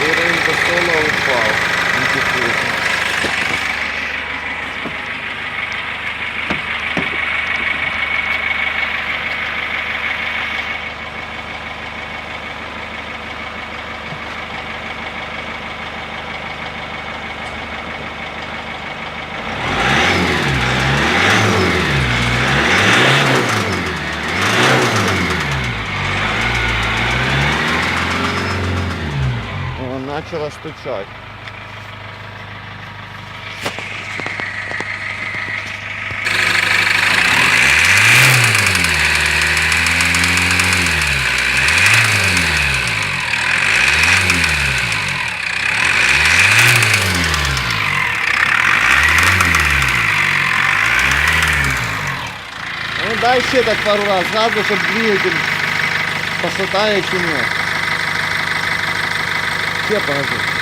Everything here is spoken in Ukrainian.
Уровень посола упал. Интересно. О, начало стучать. Ну дай ще так пару раз газу, щоб двигатель пошатає чи ні. Ще погазуй.